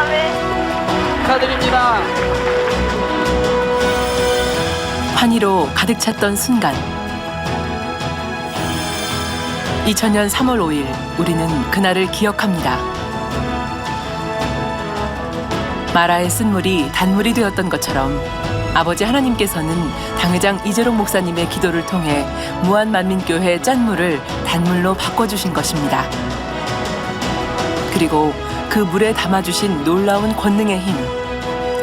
아멘. 축하드립니다. 환희로 가득 찼던 순간. 2000년 3월 5일 우리는 그날을 기억합니다. 마라의 쓴물이 단물이 되었던 것처럼 아버지 하나님께서는 당회장 이재록 목사님의 기도를 통해 무한만민교회 짠물을 단물로 바꿔주신 것입니다. 그리고 그 물에 담아주신 놀라운 권능의 힘,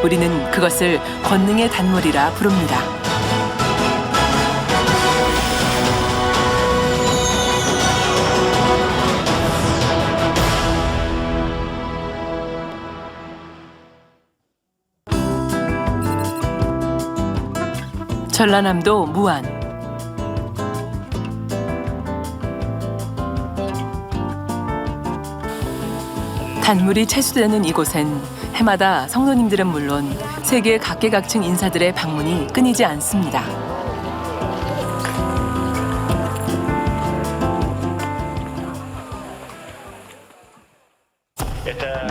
우리는 그것을 권능의 단물이라 부릅니다. 전라남도 무안. 단물이 채수되는 이곳엔 해마다 성도님들은 물론 세계 각계각층 인사들의 방문이 끊이지 않습니다.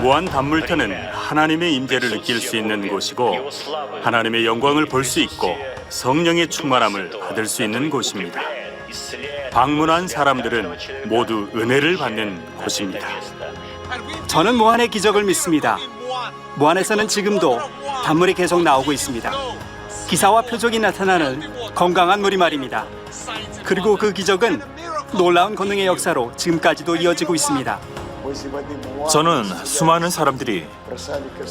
무한 단물터는 하나님의 임재를 느낄 수 있는 곳이고 하나님의 영광을 볼 수 있고 성령의 충만함을 받을 수 있는 곳입니다. 방문한 사람들은 모두 은혜를 받는 곳입니다. 저는 무한의 기적을 믿습니다. 무한에서는 지금도 단물이 계속 나오고 있습니다. 기사와 표적이 나타나는 건강한 물이 말입니다. 그리고 그 기적은 놀라운 권능의 역사로 지금까지도 이어지고 있습니다. 저는 수많은 사람들이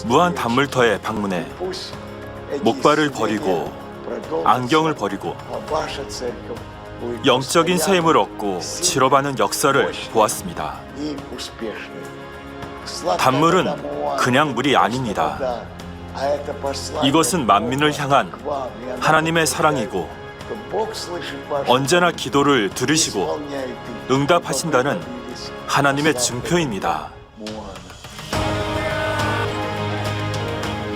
무한 단물터에 방문해 목발을 버리고 안경을 버리고 영적인 새 힘을 얻고 치료받는 역사를 보았습니다. 단물은 그냥 물이 아닙니다. 이것은 만민을 향한 하나님의 사랑이고 언제나 기도를 들으시고 응답하신다는 하나님의 증표입니다.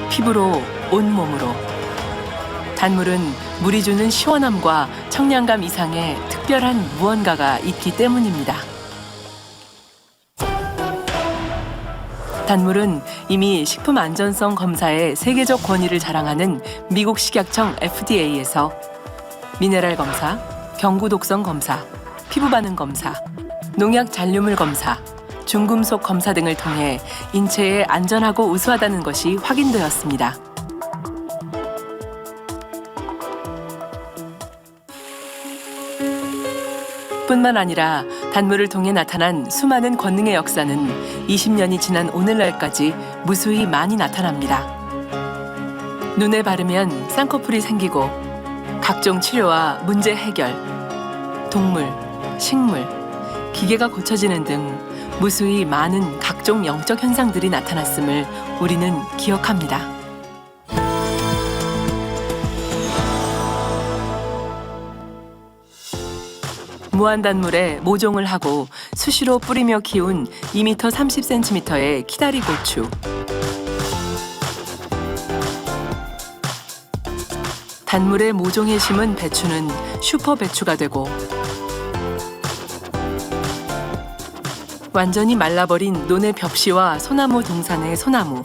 피부로, 온몸으로. 단물은 물이 주는 시원함과 청량감 이상의 특별한 무언가가 있기 때문입니다. 단물은 이미 식품안전성 검사의 세계적 권위를 자랑하는 미국 식약청 FDA에서 미네랄 검사, 경구독성 검사, 피부 반응 검사, 농약 잔류물 검사, 중금속 검사 등을 통해 인체에 안전하고 우수하다는 것이 확인되었습니다. 뿐만 아니라 단물을 통해 나타난 수많은 권능의 역사는 20년이 지난 오늘날까지 무수히 많이 나타납니다. 눈에 바르면 쌍꺼풀이 생기고 각종 치료와 문제 해결, 동물, 식물, 기계가 고쳐지는 등 무수히 많은 각종 영적 현상들이 나타났음을 우리는 기억합니다. 무한단물에 모종을 하고 수시로 뿌리며 키운 2m 30cm의 키다리 고추. 단물에 모종에 심은 배추는 슈퍼 배추가 되고 완전히 말라버린 논의 벽시와 소나무 동산의 소나무,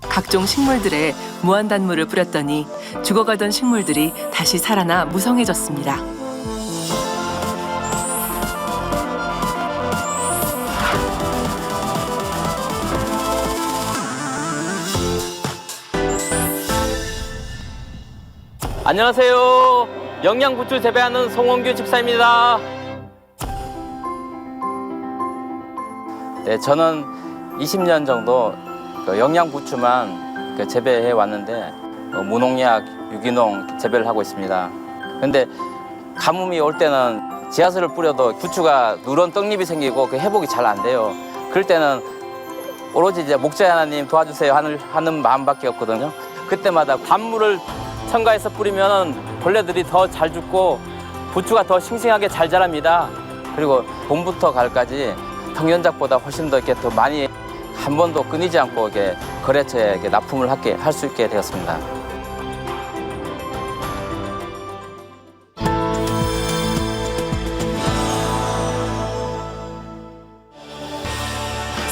각종 식물들에 무한단물을 뿌렸더니 죽어가던 식물들이 다시 살아나 무성해졌습니다. 안녕하세요. 영양부추 재배하는 송원규 집사입니다. 네, 저는 20년 정도 영양부추만 재배해 왔는데 무농약, 유기농 재배를 하고 있습니다. 근데 가뭄이 올 때는 지하수를 뿌려도 부추가 누런 떡잎이 생기고 그 회복이 잘 안 돼요. 그럴 때는 오로지 이제 목자 하나님 도와주세요 하는 마음밖에 없거든요. 그때마다 단물을 첨가해서 뿌리면 벌레들이 더 잘 죽고 부추가 더 싱싱하게 잘 자랍니다. 그리고 봄부터 가을까지 평년작보다 훨씬 더 이렇게 더 많이 한 번도 끊이지 않고 이렇게 거래처에 이렇게 납품을 할 수 있게 되었습니다.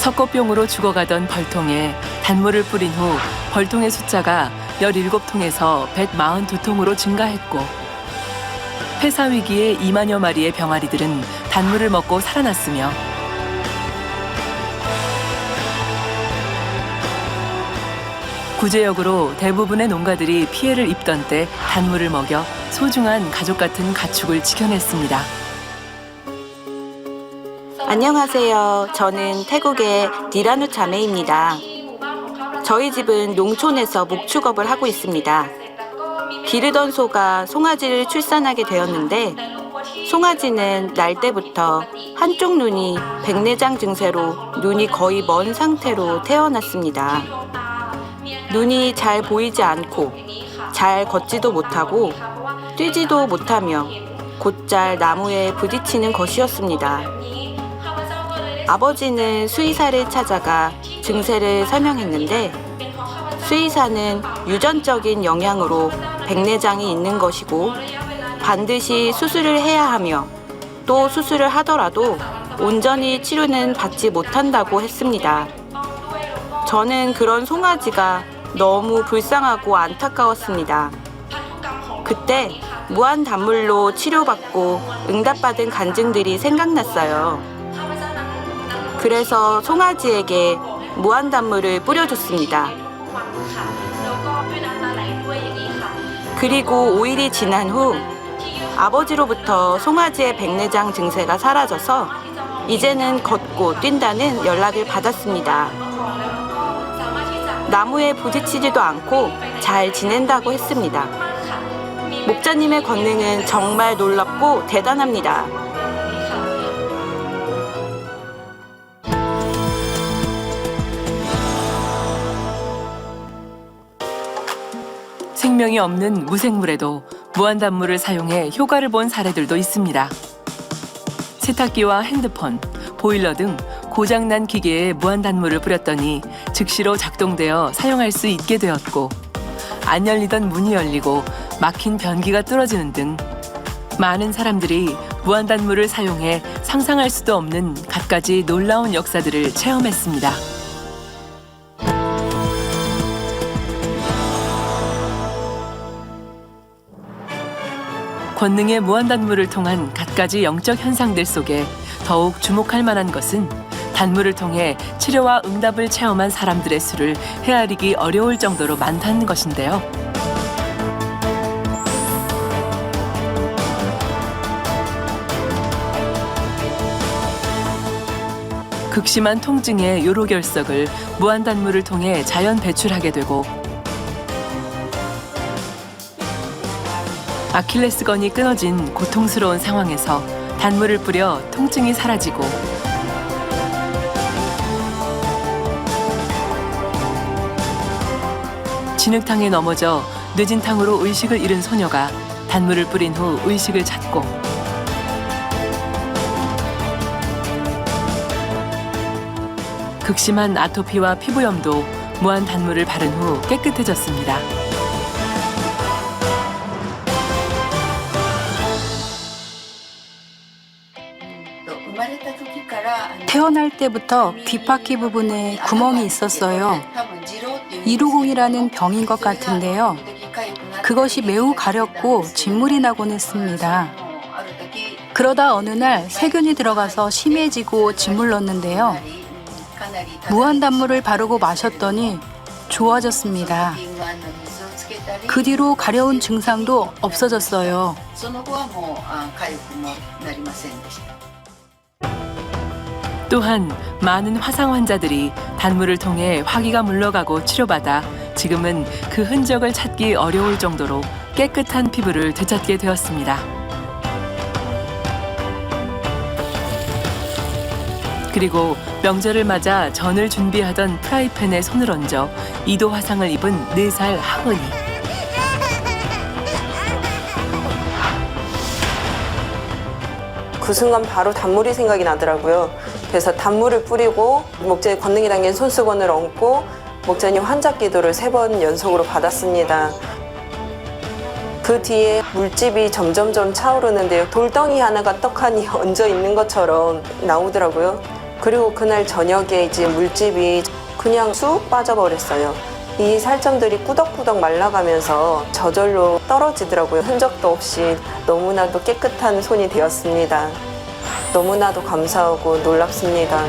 석고병으로 죽어가던 벌통에 단물을 뿌린 후 벌통의 숫자가 17통에서 142통으로 증가했고 폐사 위기에 2만여 마리의 병아리들은 단물을 먹고 살아났으며 구제역으로 대부분의 농가들이 피해를 입던 때 단물을 먹여 소중한 가족 같은 가축을 지켜냈습니다. 안녕하세요. 저는 태국의 디라누 자매입니다. 저희 집은 농촌에서 목축업을 하고 있습니다. 기르던 소가 송아지를 출산하게 되었는데 송아지는 날 때부터 한쪽 눈이 백내장 증세로 눈이 거의 먼 상태로 태어났습니다. 눈이 잘 보이지 않고 잘 걷지도 못하고 뛰지도 못하며 곧잘 나무에 부딪히는 것이었습니다. 아버지는 수의사를 찾아가 증세를 설명했는데 수의사는 유전적인 영향으로 백내장이 있는 것이고 반드시 수술을 해야 하며 또 수술을 하더라도 온전히 치료는 받지 못한다고 했습니다. 저는 그런 송아지가 너무 불쌍하고 안타까웠습니다. 그때 무한 단물로 치료받고 응답받은 간증들이 생각났어요. 그래서 송아지에게 무한 단물을 뿌려줬습니다. 그리고 5일이 지난 후 아버지로부터 송아지의 백내장 증세가 사라져서 이제는 걷고 뛴다는 연락을 받았습니다. 나무에 부딪히지도 않고 잘 지낸다고 했습니다. 목자님의 권능은 정말 놀랍고 대단합니다. 생명이 없는 무생물에도 무한단물을 사용해 효과를 본 사례들도 있습니다. 세탁기와 핸드폰, 보일러 등 고장난 기계에 무한단물을 뿌렸더니 즉시로 작동되어 사용할 수 있게 되었고 안 열리던 문이 열리고 막힌 변기가 뚫어지는 등 많은 사람들이 무한단물을 사용해 상상할 수도 없는 갖가지 놀라운 역사들을 체험했습니다. 권능의 무한단물을 통한 갖가지 영적 현상들 속에 더욱 주목할 만한 것은 단물을 통해 치료와 응답을 체험한 사람들의 수를 헤아리기 어려울 정도로 많다는 것인데요. 극심한 통증의 요로결석을 무한단물을 통해 자연 배출하게 되고 아킬레스건이 끊어진 고통스러운 상황에서 단물을 뿌려 통증이 사라지고 진흙탕에 넘어져 늦은 탕으로 의식을 잃은 소녀가 단물을 뿌린 후 의식을 찾고 극심한 아토피와 피부염도 무한 단물을 바른 후 깨끗해졌습니다. 태어날 때부터 귓바퀴 부분에 구멍이 있었어요. 이루공이라는 병인 것 같은데요. 그것이 매우 가렵고 진물이 나곤 했습니다. 그러다 어느 날 세균이 들어가서 심해지고 짓물렀는데요. 무한단물을 바르고 마셨더니 좋아졌습니다. 그 뒤로 가려운 증상도 없어졌어요. 또한 많은 화상 환자들이 단물을 통해 화기가 물러가고 치료받아 지금은 그 흔적을 찾기 어려울 정도로 깨끗한 피부를 되찾게 되었습니다. 그리고 명절을 맞아 전을 준비하던 프라이팬에 손을 얹어 2도 화상을 입은 4살 하은이. 그 순간 바로 단물이 생각이 나더라고요. 그래서 단물을 뿌리고 목자의 권능이 담긴 손수건을 얹고 목자님 환자 기도를 3번 연속으로 받았습니다. 그 뒤에 물집이 점점점 차오르는데요. 돌덩이 하나가 떡하니 얹어 있는 것처럼 나오더라고요. 그리고 그날 저녁에 이제 물집이 그냥 쑥 빠져버렸어요. 이 살점들이 꾸덕꾸덕 말라가면서 저절로 떨어지더라고요. 흔적도 없이 너무나도 깨끗한 손이 되었습니다. 너무나도 감사하고 놀랍습니다.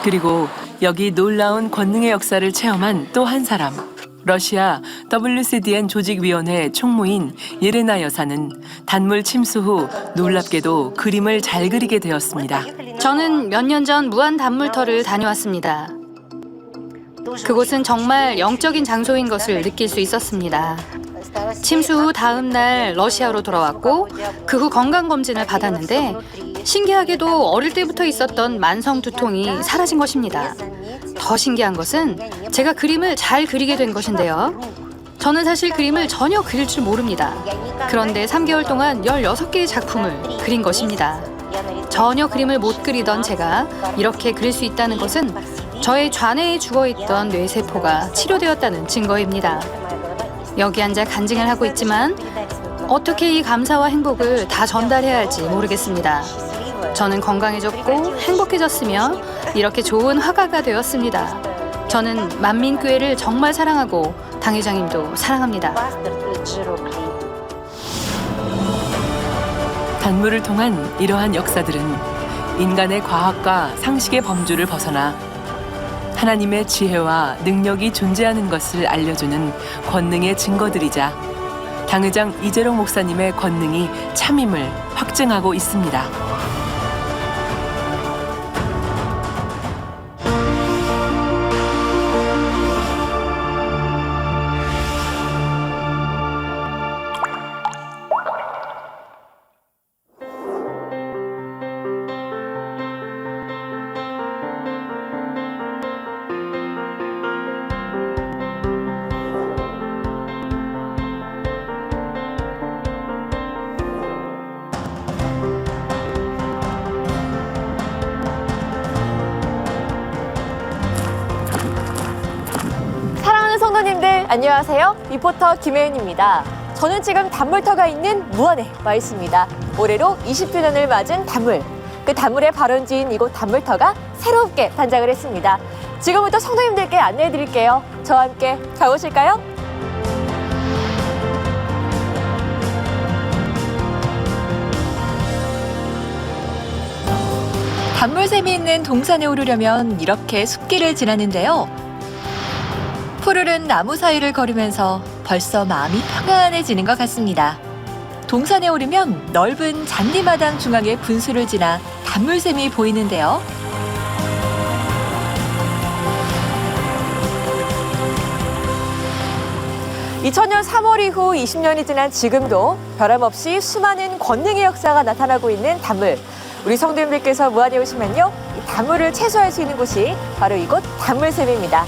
그리고 여기 놀라운 권능의 역사를 체험한 또 한 사람. 러시아 WCDN 조직위원회 총무인 예레나 여사는 단물 침수 후 놀랍게도 그림을 잘 그리게 되었습니다. 저는 몇 년 전 무한 단물터를 다녀왔습니다. 그곳은 정말 영적인 장소인 것을 느낄 수 있었습니다. 침수 후 다음 날 러시아로 돌아왔고 그 후 건강검진을 받았는데 신기하게도 어릴 때부터 있었던 만성 두통이 사라진 것입니다. 더 신기한 것은 제가 그림을 잘 그리게 된 것인데요. 저는 사실 그림을 전혀 그릴 줄 모릅니다. 그런데 3개월 동안 16개의 작품을 그린 것입니다. 전혀 그림을 못 그리던 제가 이렇게 그릴 수 있다는 것은 저의 좌뇌에 죽어있던 뇌세포가 치료되었다는 증거입니다. 여기 앉아 간증을 하고 있지만 어떻게 이 감사와 행복을 다 전달해야 할지 모르겠습니다. 저는 건강해졌고 행복해졌으며 이렇게 좋은 화가가 되었습니다. 저는 만민교회를 정말 사랑하고 당 회장님도 사랑합니다. 단물을 통한 이러한 역사들은 인간의 과학과 상식의 범주를 벗어나 하나님의 지혜와 능력이 존재하는 것을 알려주는 권능의 증거들이자 당회장 이재롱 목사님의 권능이 참임을 확증하고 있습니다. 사랑하는 성도님들 안녕하세요. 리포터 김혜은입니다. 저는 지금 단물터가 있는 무안에 와 있습니다. 올해로 20주년을 맞은 단물. 그 단물의 발원지인 이곳 단물터가 새롭게 단장을 했습니다. 지금부터 성도님들께 안내해 드릴게요. 저와 함께 가보실까요? 단물샘이 있는 동산에 오르려면 이렇게 숲길을 지나는데요. 푸르른 나무 사이를 걸으면서 벌써 마음이 평안해지는 것 같습니다. 동산에 오르면 넓은 잔디마당 중앙의 분수를 지나 단물샘이 보이는데요. (2000년 3월) 이후 20년이 지난 지금도 변함없이 수많은 권능의 역사가 나타나고 있는 단물. 우리 성도님들께서 무안에 오시면요, 이 단물을 채소할 수 있는 곳이 바로 이곳 단물샘입니다.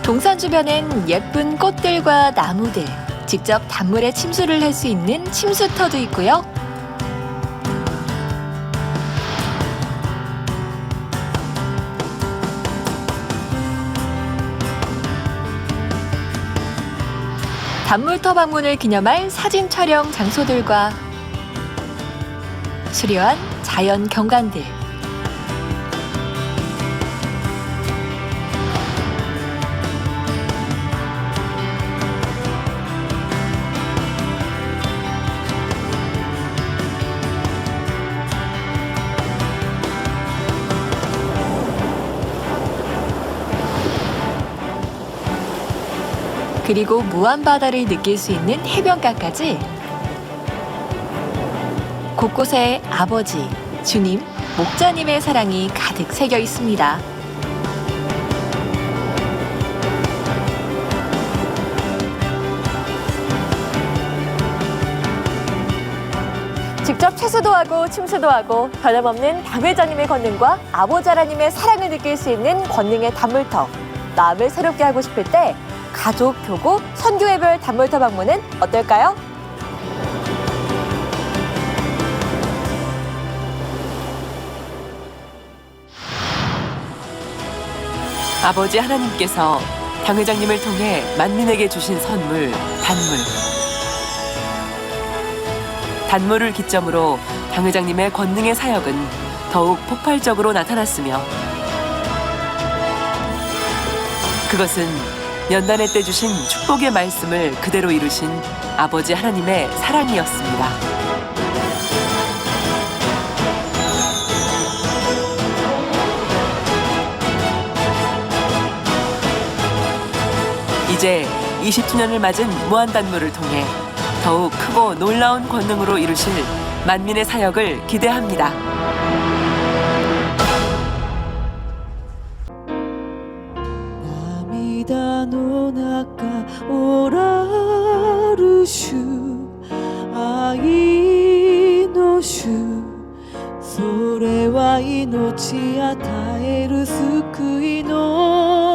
동산 주변엔 예쁜 꽃들과 나무들, 직접 단물에 침수를 할 수 있는 침수터도 있고요. 단물터 방문을 기념할 사진 촬영 장소들과 수려한 자연 경관들. 그리고 무한바다를 느낄 수 있는 해변가까지 곳곳에 아버지, 주님, 목자님의 사랑이 가득 새겨 있습니다. 직접 채수도 하고 침수도 하고 변함없는 당회장님의 권능과 아버지 하나님의 사랑을 느낄 수 있는 권능의 단물터. 마음을 새롭게 하고 싶을 때 가족, 교구, 선교회별 단물터 방문은 어떨까요? 아버지 하나님께서 당 회장님을 통해 만민에게 주신 선물, 단물. 단물을 기점으로 당 회장님의 권능의 사역은 더욱 폭발적으로 나타났으며 그것은 연단회 때 주신 축복의 말씀을 그대로 이루신 아버지 하나님의 사랑이었습니다. 이제 20주년을 맞은 무한단물을 통해 더욱 크고 놀라운 권능으로 이루실 만민의 사역을 기대합니다.涙の中おらる主愛の主それは命与える救いの